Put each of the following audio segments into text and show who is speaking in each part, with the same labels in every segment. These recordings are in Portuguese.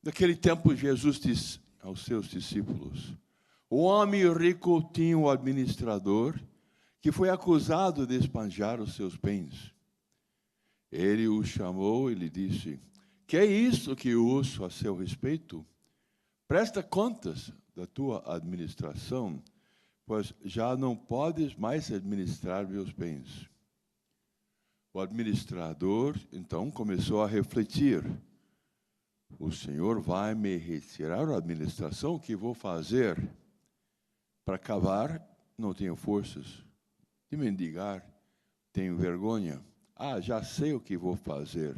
Speaker 1: Naquele tempo, Jesus disse aos seus discípulos: o homem rico tinha um administrador que foi acusado de esbanjar os seus bens. Ele o chamou e lhe disse: que é isso que ouço a seu respeito? Presta contas da tua administração, pois já não podes mais administrar meus bens. O administrador, então, começou a refletir: o Senhor vai me retirar a administração? O que vou fazer? Para cavar, não tenho forças. De mendigar, tenho vergonha. Já sei o que vou fazer.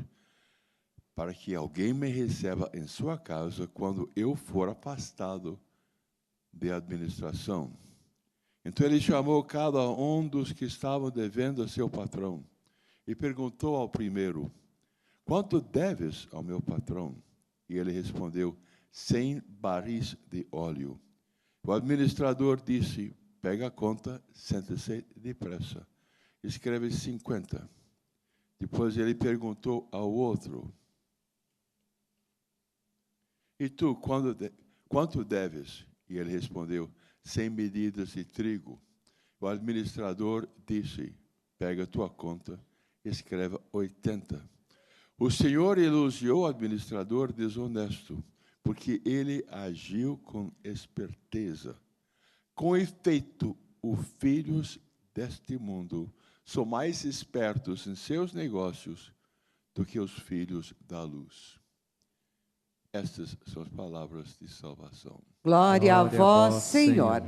Speaker 1: Para que alguém me receba em sua casa quando eu for afastado da administração. Então ele chamou cada um dos que estavam devendo a seu patrão e perguntou ao primeiro: quanto deves ao meu patrão? E ele respondeu: 100 barris de óleo. O administrador disse: pega a conta, senta-se depressa. Escreve 50. Depois ele perguntou ao outro: e tu, quanto deves? E ele respondeu: 100 medidas de trigo. O administrador disse: pega a tua conta, escreva 80. O Senhor elogiou o administrador desonesto, porque ele agiu com esperteza. Com efeito, os filhos deste mundo são mais espertos em seus negócios do que os filhos da luz. Estas são as palavras de salvação.
Speaker 2: Glória a vós, Senhor.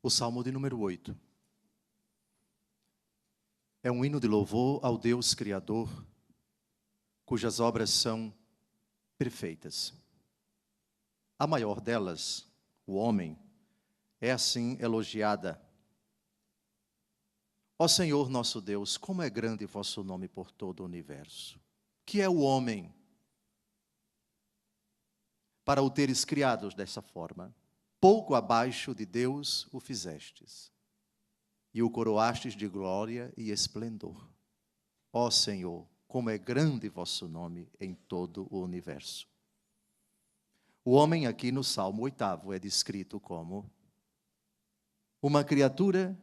Speaker 3: O Salmo de número 8. É um hino de louvor ao Deus Criador, cujas obras são perfeitas. A maior delas, o homem, é assim elogiada. Ó Senhor nosso Deus, como é grande vosso nome por todo o universo. Que é o homem para o teres criado dessa forma? Pouco abaixo de Deus o fizestes, e o coroastes de glória e esplendor. Ó Senhor, como é grande vosso nome em todo o universo. O homem aqui no Salmo 8 é descrito como uma criatura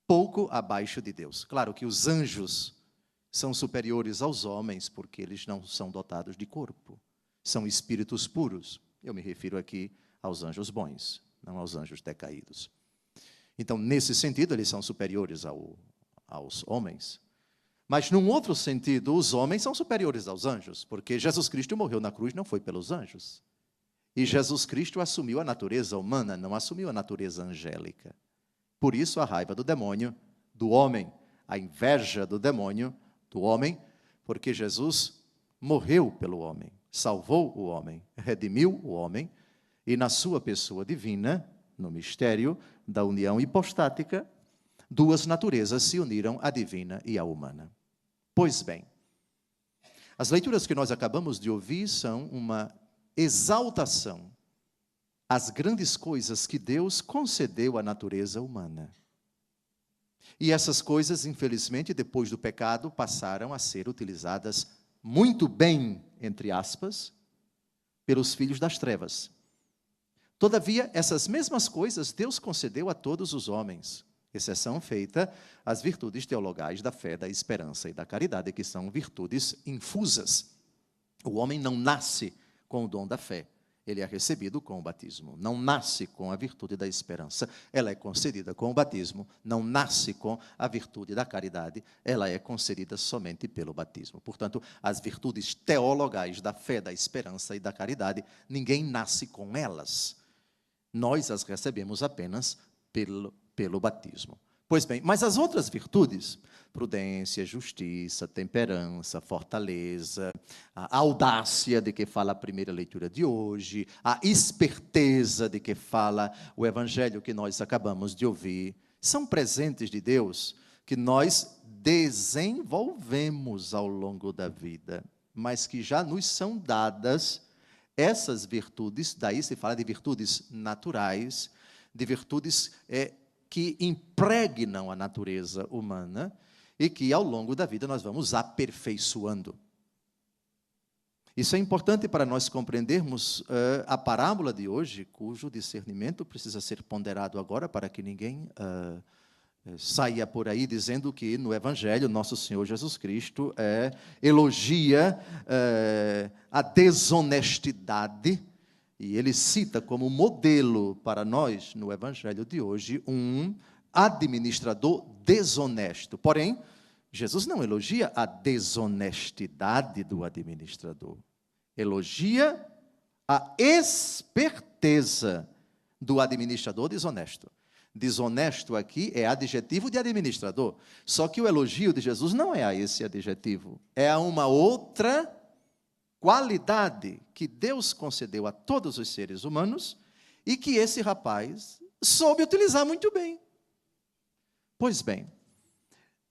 Speaker 3: pouco abaixo de Deus. Claro que os anjos são superiores aos homens, porque eles não são dotados de corpo. São espíritos puros. Eu me refiro aqui aos anjos bons, não aos anjos decaídos. Então, nesse sentido, eles são superiores aos homens. Mas, num outro sentido, os homens são superiores aos anjos, porque Jesus Cristo morreu na cruz, não foi pelos anjos. E Jesus Cristo assumiu a natureza humana, não assumiu a natureza angélica. Por isso, a raiva do demônio, do homem, a inveja do demônio, do homem, porque Jesus morreu pelo homem, salvou o homem, redimiu o homem, e na sua pessoa divina, no mistério da união hipostática, duas naturezas se uniram, a divina e a humana. Pois bem, as leituras que nós acabamos de ouvir são uma exaltação às grandes coisas que Deus concedeu à natureza humana. E essas coisas, infelizmente, depois do pecado, passaram a ser utilizadas muito bem, entre aspas, pelos filhos das trevas. Todavia, essas mesmas coisas Deus concedeu a todos os homens, exceção feita às virtudes teologais da fé, da esperança e da caridade, que são virtudes infusas. O homem não nasce com o dom da fé, ele é recebido com o batismo. Não nasce com a virtude da esperança, ela é concedida com o batismo. Não nasce com a virtude da caridade, ela é concedida somente pelo batismo. Portanto, as virtudes teologais da fé, da esperança e da caridade, ninguém nasce com elas. Nós as recebemos apenas pelo batismo. Pois bem, mas as outras virtudes prudência, justiça, temperança, fortaleza, a audácia de que fala a primeira leitura de hoje, a esperteza de que fala o evangelho que nós acabamos de ouvir. São presentes de Deus que nós desenvolvemos ao longo da vida, mas que já nos são dadas essas virtudes. Daí se fala de virtudes naturais, de virtudes que impregnam a natureza humana e que ao longo da vida nós vamos aperfeiçoando. Isso é importante para nós compreendermos a parábola de hoje, cujo discernimento precisa ser ponderado agora para que ninguém saia por aí dizendo que no Evangelho nosso Senhor Jesus Cristo elogia a desonestidade, e ele cita como modelo para nós, no Evangelho de hoje, um administrador desonesto. Porém, Jesus não elogia a desonestidade do administrador, elogia a esperteza do administrador desonesto. Desonesto aqui é adjetivo de administrador, só que o elogio de Jesus não é a esse adjetivo, é a uma outra qualidade que Deus concedeu a todos os seres humanos e que esse rapaz soube utilizar muito bem. Pois bem,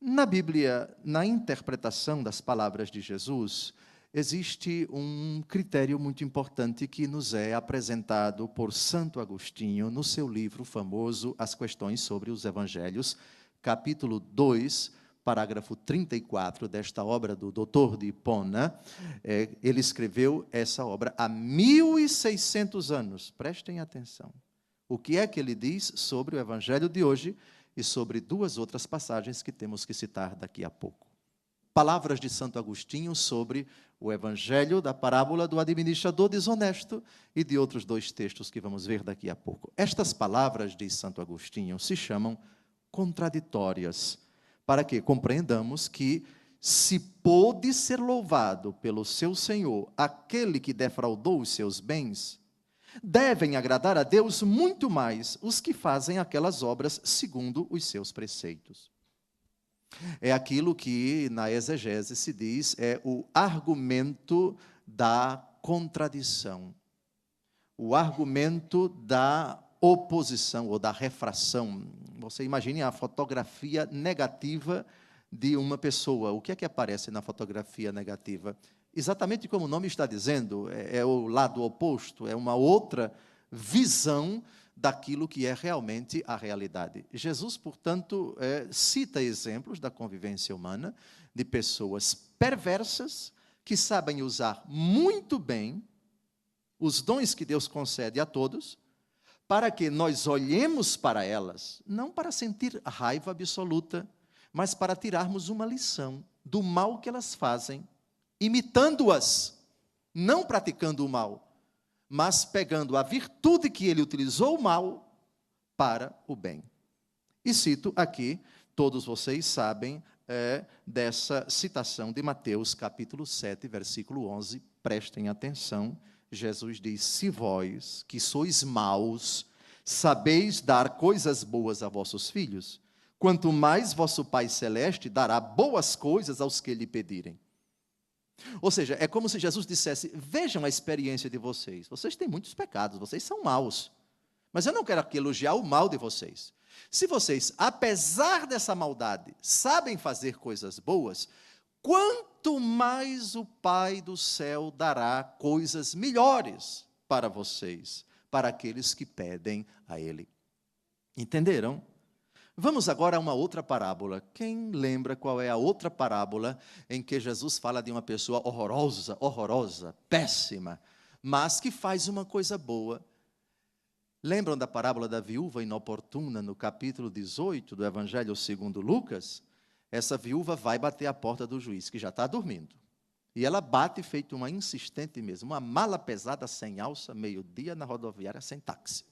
Speaker 3: na Bíblia, na interpretação das palavras de Jesus, existe um critério muito importante que nos é apresentado por Santo Agostinho no seu livro famoso As Questões sobre os Evangelhos, capítulo 2, parágrafo 34 desta obra do Doutor de Hipona. Ele escreveu essa obra há 1600 anos. Prestem atenção. O que é que ele diz sobre o Evangelho de hoje e sobre duas outras passagens que temos que citar daqui a pouco. Palavras de Santo Agostinho sobre o Evangelho da parábola do administrador desonesto e de outros dois textos que vamos ver daqui a pouco. Estas palavras, diz Santo Agostinho, se chamam contraditórias, para que compreendamos que se pôde ser louvado pelo seu Senhor aquele que defraudou os seus bens, devem agradar a Deus muito mais os que fazem aquelas obras segundo os seus preceitos. É aquilo que na exegese se diz o argumento da contradição, o argumento da oposição ou da refração. Você imagine a fotografia negativa de uma pessoa. O que é que aparece na fotografia negativa? Exatamente como o nome está dizendo, é o lado oposto, é uma outra visão daquilo que é realmente a realidade. Jesus, portanto, cita exemplos da convivência humana de pessoas perversas que sabem usar muito bem os dons que Deus concede a todos, para que nós olhemos para elas, não para sentir raiva absoluta, mas para tirarmos uma lição do mal que elas fazem, imitando-as, não praticando o mal, mas pegando a virtude que ele utilizou o mal para o bem. E cito aqui, todos vocês sabem, dessa citação de Mateus, capítulo 7, versículo 11, prestem atenção. Jesus diz: se vós, que sois maus, sabeis dar coisas boas a vossos filhos, quanto mais vosso Pai Celeste dará boas coisas aos que lhe pedirem. Ou seja, é como se Jesus dissesse: vejam a experiência de vocês. Vocês têm muitos pecados, vocês são maus. Mas eu não quero aqui elogiar o mal de vocês. Se vocês, apesar dessa maldade, sabem fazer coisas boas, quanto mais o Pai do céu dará coisas melhores para vocês, para aqueles que pedem a Ele. Entenderam? Vamos agora a uma outra parábola. Quem lembra qual é a outra parábola em que Jesus fala de uma pessoa horrorosa, péssima, mas que faz uma coisa boa? Lembram da parábola da viúva inoportuna no capítulo 18 do Evangelho segundo Lucas? Essa viúva vai bater a porta do juiz, que já está dormindo. E ela bate feito uma insistente mesmo, uma mala pesada sem alça, meio-dia na rodoviária sem táxi.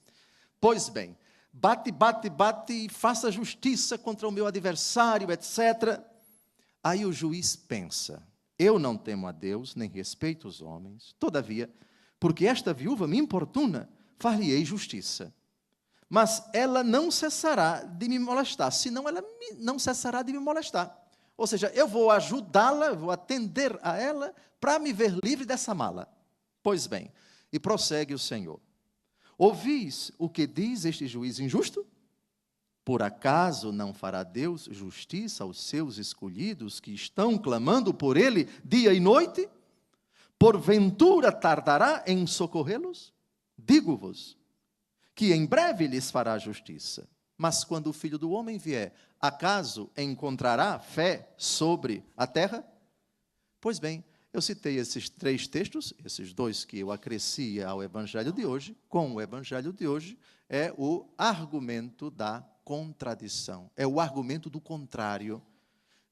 Speaker 3: Pois bem, bate e faça justiça contra o meu adversário, etc. Aí o juiz pensa: eu não temo a Deus, nem respeito os homens, todavia, porque esta viúva me importuna, far-lhe-ei justiça. Mas ela não cessará de me molestar, senão ela não cessará de me molestar. Ou seja, eu vou ajudá-la, vou atender a ela para me ver livre dessa mala. Pois bem, e prossegue o Senhor. Ouvis o que diz este juiz injusto? Por acaso não fará Deus justiça aos seus escolhidos que estão clamando por Ele dia e noite? Porventura tardará em socorrê-los? Digo-vos que em breve lhes fará justiça. Mas quando o Filho do Homem vier, acaso encontrará fé sobre a terra? Pois bem, eu citei esses 3 textos, esses 2 que eu acrescia ao Evangelho de hoje, com o Evangelho de hoje, é o argumento da contradição, é o argumento do contrário.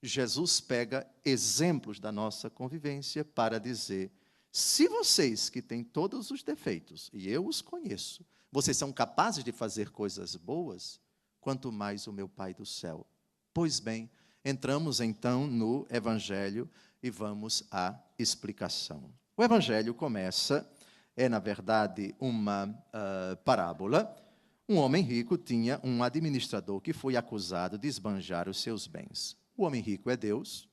Speaker 3: Jesus pega exemplos da nossa convivência para dizer: se vocês que têm todos os defeitos, e eu os conheço, vocês são capazes de fazer coisas boas, quanto mais o meu Pai do céu. Pois bem, entramos então no Evangelho e vamos à explicação. O Evangelho começa, na verdade, uma parábola. Um homem rico tinha um administrador que foi acusado de esbanjar os seus bens. O homem rico é Deus,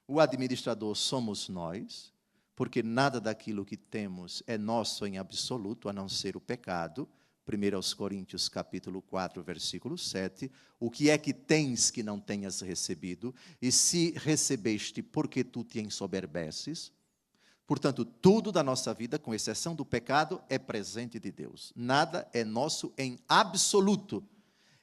Speaker 3: o administrador somos nós, porque nada daquilo que temos é nosso em absoluto, a não ser o pecado. 1 Coríntios capítulo 4, versículo 7, o que é que tens que não tenhas recebido? E se recebeste, porque tu te ensoberbeces? Portanto, tudo da nossa vida, com exceção do pecado, é presente de Deus. Nada é nosso em absoluto.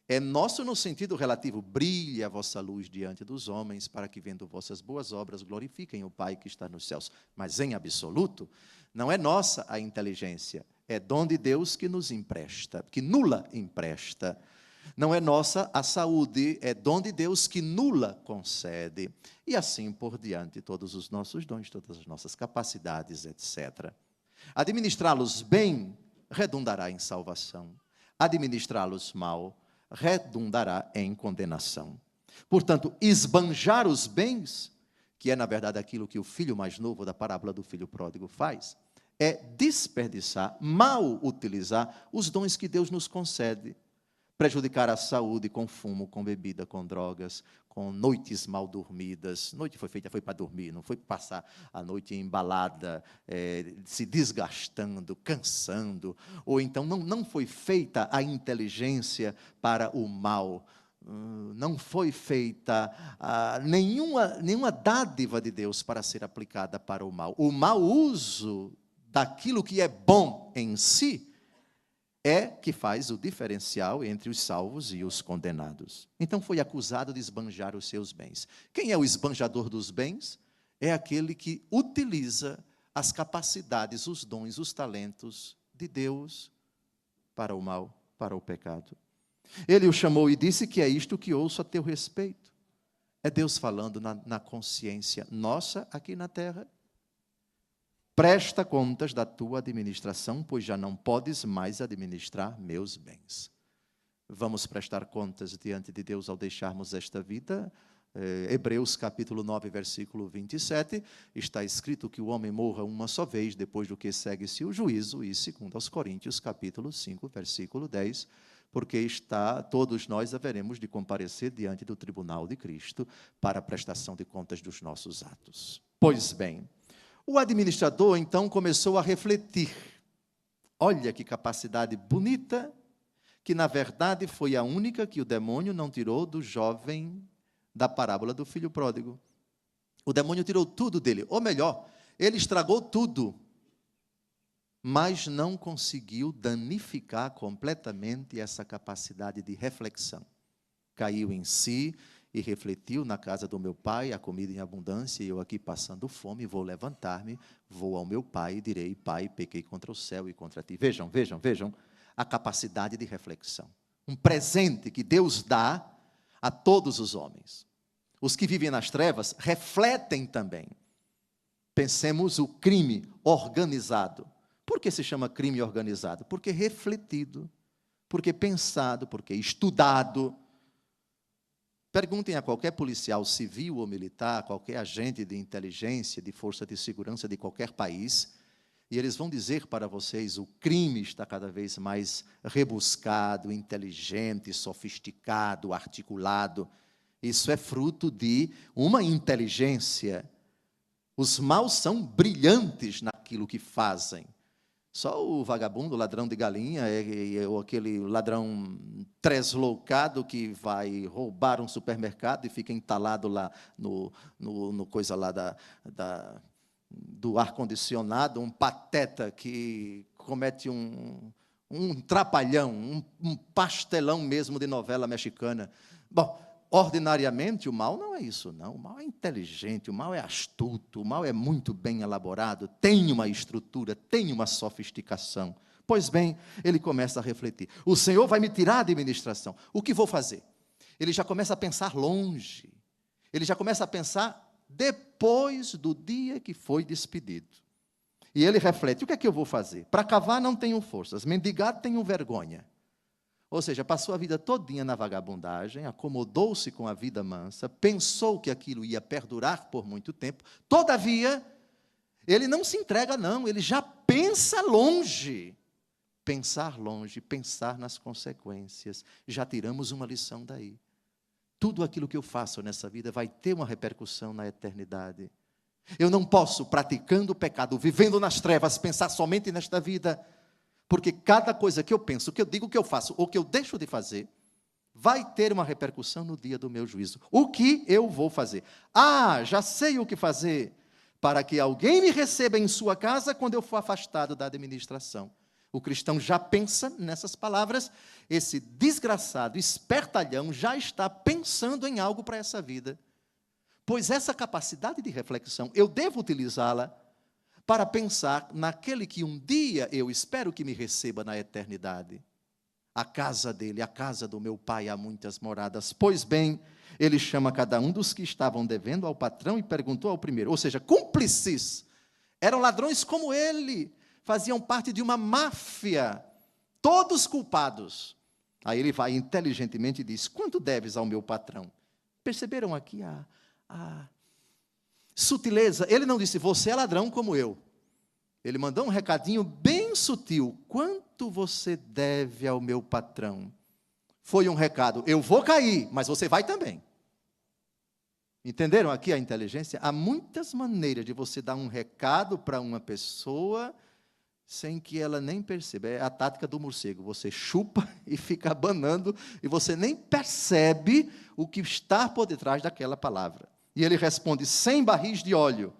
Speaker 3: É nosso no sentido relativo. Brilhe a vossa luz diante dos homens, para que, vendo vossas boas obras, glorifiquem o Pai que está nos céus. Mas em absoluto, não é nossa a inteligência. É dom de Deus que nos empresta, que nula empresta. Não é nossa a saúde, é dom de Deus que nula concede. E assim por diante, todos os nossos dons, todas as nossas capacidades, etc. Administrá-los bem redundará em salvação. Administrá-los mal redundará em condenação. Portanto, esbanjar os bens, que é na verdade aquilo que o filho mais novo da parábola do filho pródigo faz, é desperdiçar, mal utilizar os dons que Deus nos concede. Prejudicar a saúde com fumo, com bebida, com drogas, com noites mal dormidas. Noite foi feita, foi para dormir, não foi passar a noite embalada, se desgastando, cansando. Ou então não foi feita a inteligência para o mal. Não foi feita nenhuma dádiva de Deus para ser aplicada para o mal. O mau uso daquilo que é bom em si é que faz o diferencial entre os salvos e os condenados. Então foi acusado de esbanjar os seus bens. Quem é o esbanjador dos bens? É aquele que utiliza as capacidades, os dons, os talentos de Deus para o mal, para o pecado. Ele o chamou e disse que é isto que ouço a teu respeito. É Deus falando na consciência nossa aqui na terra. Presta contas da tua administração, pois já não podes mais administrar meus bens. Vamos prestar contas diante de Deus ao deixarmos esta vida. Hebreus capítulo 9, versículo 27, está escrito que o homem morra uma só vez, depois do que segue-se o juízo, e segundo aos Coríntios capítulo 5, versículo 10, porque todos nós haveremos de comparecer diante do tribunal de Cristo para a prestação de contas dos nossos atos. Pois bem, o administrador, então, começou a refletir. Olha que capacidade bonita, que, na verdade, foi a única que o demônio não tirou do jovem da parábola do filho pródigo. O demônio tirou tudo dele. Ou melhor, ele estragou tudo, mas não conseguiu danificar completamente essa capacidade de reflexão. Caiu em si e refletiu: na casa do meu pai, a comida em abundância, e eu aqui passando fome, vou levantar-me, vou ao meu pai e direi: pai, pequei contra o céu e contra ti. Vejam a capacidade de reflexão. Um presente que Deus dá a todos os homens. Os que vivem nas trevas refletem também. Pensemos o crime organizado. Por que se chama crime organizado? Porque refletido, porque pensado, porque estudado. Perguntem a qualquer policial civil ou militar, qualquer agente de inteligência, de força de segurança de qualquer país, e eles vão dizer para vocês: o crime está cada vez mais rebuscado, inteligente, sofisticado, articulado. Isso é fruto de uma inteligência. Os maus são brilhantes naquilo que fazem. Só o vagabundo, ladrão de galinha, ou aquele ladrão tresloucado que vai roubar um supermercado e fica entalado lá no coisa lá do ar-condicionado, um pateta que comete um trapalhão, um pastelão mesmo de novela mexicana. Bom, ordinariamente, o mal não é isso, não. O mal é inteligente, o mal é astuto, o mal é muito bem elaborado, tem uma estrutura, tem uma sofisticação. Pois bem, ele começa a refletir. O Senhor vai me tirar a administração. O que vou fazer? Ele já começa a pensar longe. Ele já começa a pensar depois do dia que foi despedido. E ele reflete, o que é que eu vou fazer? Para cavar não tenho forças, mendigar tenho vergonha. Ou seja, passou a vida todinha na vagabundagem, acomodou-se com a vida mansa, pensou que aquilo ia perdurar por muito tempo. Todavia, ele não se entrega, não, ele já pensa longe. Pensar longe, pensar nas consequências. Já tiramos uma lição daí. Tudo aquilo que eu faço nessa vida vai ter uma repercussão na eternidade. Eu não posso, praticando o pecado, vivendo nas trevas, pensar somente nesta vida. Porque cada coisa que eu penso, que eu digo, que eu faço, ou que eu deixo de fazer, vai ter uma repercussão no dia do meu juízo. O que eu vou fazer? Já sei o que fazer, para que alguém me receba em sua casa quando eu for afastado da administração. O cristão já pensa nessas palavras, esse desgraçado, espertalhão, já está pensando em algo para essa vida. Pois essa capacidade de reflexão, eu devo utilizá-la para pensar naquele que um dia eu espero que me receba na eternidade. A casa dele, a casa do meu pai, há muitas moradas. Pois bem, ele chama cada um dos que estavam devendo ao patrão e perguntou ao primeiro, ou seja, cúmplices, eram ladrões como ele, faziam parte de uma máfia, todos culpados. Aí ele vai inteligentemente e diz, quanto deves ao meu patrão? Perceberam aqui a sutileza? Ele não disse, você é ladrão como eu. Ele mandou um recadinho bem sutil. Quanto você deve ao meu patrão? Foi um recado, eu vou cair, mas você vai também. Entenderam aqui a inteligência? Há muitas maneiras de você dar um recado para uma pessoa sem que ela nem perceba. É a tática do morcego. Você chupa e fica abanando e você nem percebe o que está por detrás daquela palavra. E ele responde, 100 barris de óleo.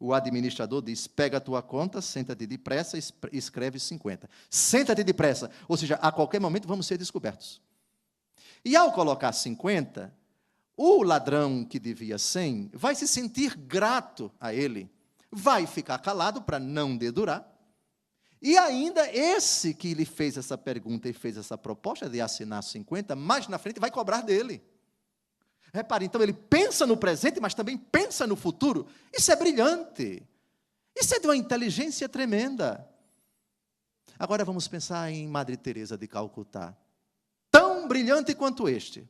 Speaker 3: O administrador diz, pega a tua conta, senta-te depressa e escreve 50. Senta-te depressa, ou seja, a qualquer momento vamos ser descobertos. E ao colocar 50, o ladrão que devia 100 vai se sentir grato a ele, vai ficar calado para não dedurar, e ainda esse que lhe fez essa pergunta e fez essa proposta de assinar 50, mais na frente vai cobrar dele. Repare, então ele pensa no presente, mas também pensa no futuro. Isso é brilhante. Isso é de uma inteligência tremenda. Agora vamos pensar em Madre Teresa de Calcutá. Tão brilhante quanto este.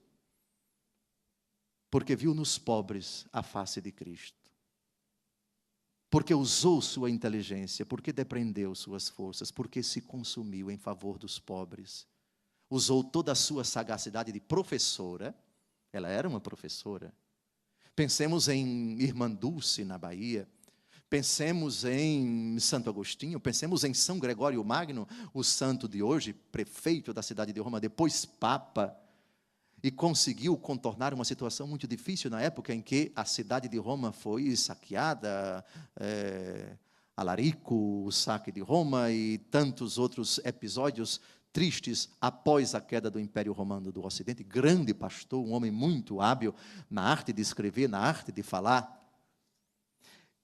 Speaker 3: Porque viu nos pobres a face de Cristo. Porque usou sua inteligência, porque depreendeu suas forças, porque se consumiu em favor dos pobres. Usou toda a sua sagacidade de professora. Ela era uma professora. Pensemos em Irmã Dulce, na Bahia. Pensemos em Santo Agostinho. Pensemos em São Gregório Magno, o santo de hoje, prefeito da cidade de Roma, depois Papa. E conseguiu contornar uma situação muito difícil na época em que a cidade de Roma foi saqueada, Alarico, o saque de Roma e tantos outros episódios tristes após a queda do Império Romano do Ocidente. Grande pastor, um homem muito hábil na arte de escrever, na arte de falar.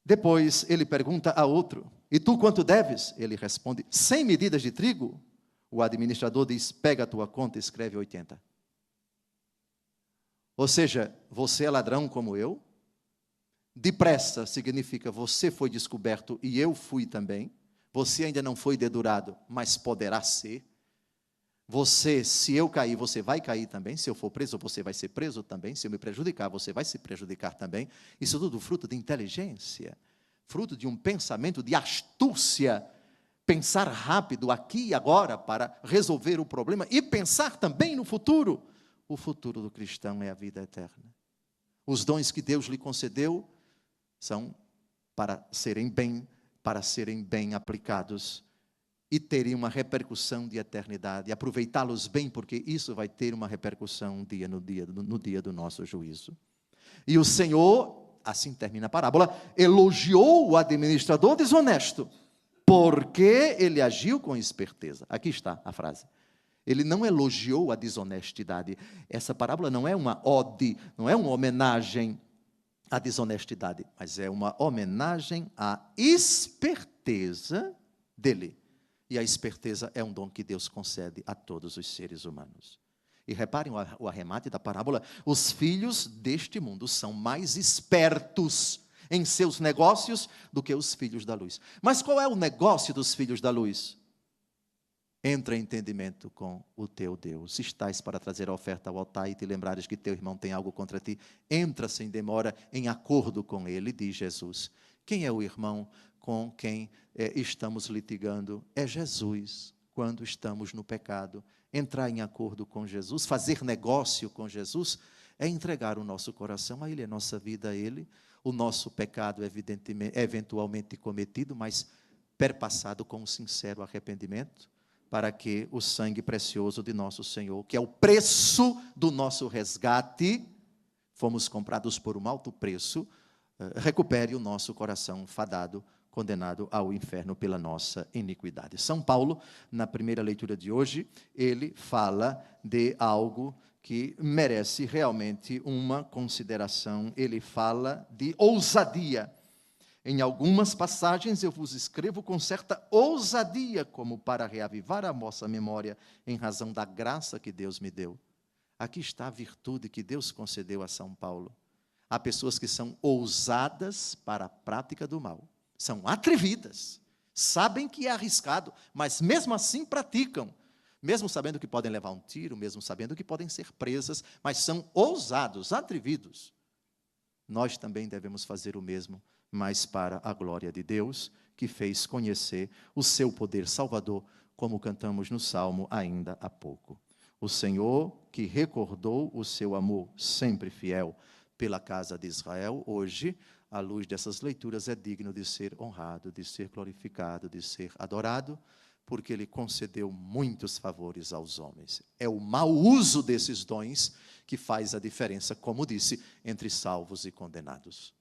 Speaker 3: Depois ele pergunta a outro, e tu quanto deves? Ele responde, 100 medidas de trigo. O administrador diz, pega a tua conta e escreve 80. Ou seja, você é ladrão como eu? Depressa significa você foi descoberto e eu fui também. Você ainda não foi dedurado, mas poderá ser. Você, se eu cair, você vai cair também. Se eu for preso, você vai ser preso também. Se eu me prejudicar, você vai se prejudicar também. Isso tudo fruto de inteligência, fruto de um pensamento de astúcia. Pensar rápido aqui e agora para resolver o problema e pensar também no futuro. O futuro do cristão é a vida eterna. Os dons que Deus lhe concedeu são para serem bem aplicados e terem uma repercussão de eternidade. Aproveitá-los bem, porque isso vai ter uma repercussão no dia do nosso juízo. E o Senhor, assim termina a parábola, elogiou o administrador desonesto, porque ele agiu com esperteza. Aqui está a frase. Ele não elogiou a desonestidade. Essa parábola não é uma ode, não é uma homenagem à desonestidade, mas é uma homenagem à esperteza dele. E a esperteza é um dom que Deus concede a todos os seres humanos. E reparem o arremate da parábola: os filhos deste mundo são mais espertos em seus negócios do que os filhos da luz. Mas qual é o negócio dos filhos da luz? Entra em entendimento com o teu Deus. Se estás para trazer a oferta ao altar e te lembrares que teu irmão tem algo contra ti, entra sem demora em acordo com ele, diz Jesus. Quem é o irmão com quem estamos litigando? É Jesus, quando estamos no pecado. Entrar em acordo com Jesus, fazer negócio com Jesus, é entregar o nosso coração a Ele, a nossa vida a Ele, o nosso pecado eventualmente cometido, mas perpassado com um sincero arrependimento, para que o sangue precioso de nosso Senhor, que é o preço do nosso resgate, fomos comprados por um alto preço, recupere o nosso coração fadado, condenado ao inferno pela nossa iniquidade. São Paulo, na primeira leitura de hoje, ele fala de algo que merece realmente uma consideração. Ele fala de ousadia. Em algumas passagens eu vos escrevo com certa ousadia, como para reavivar a vossa memória, em razão da graça que Deus me deu. Aqui está a virtude que Deus concedeu a São Paulo. Há pessoas que são ousadas para a prática do mal. São atrevidas, sabem que é arriscado, mas mesmo assim praticam. Mesmo sabendo que podem levar um tiro, mesmo sabendo que podem ser presas, mas são ousados, atrevidos. Nós também devemos fazer o mesmo, mas para a glória de Deus, que fez conhecer o seu poder salvador, como cantamos no Salmo ainda há pouco. O Senhor, que recordou o seu amor sempre fiel pela casa de Israel, hoje, à luz dessas leituras, é digno de ser honrado, de ser glorificado, de ser adorado, porque Ele concedeu muitos favores aos homens. É o mau uso desses dons que faz a diferença, como disse, entre salvos e condenados.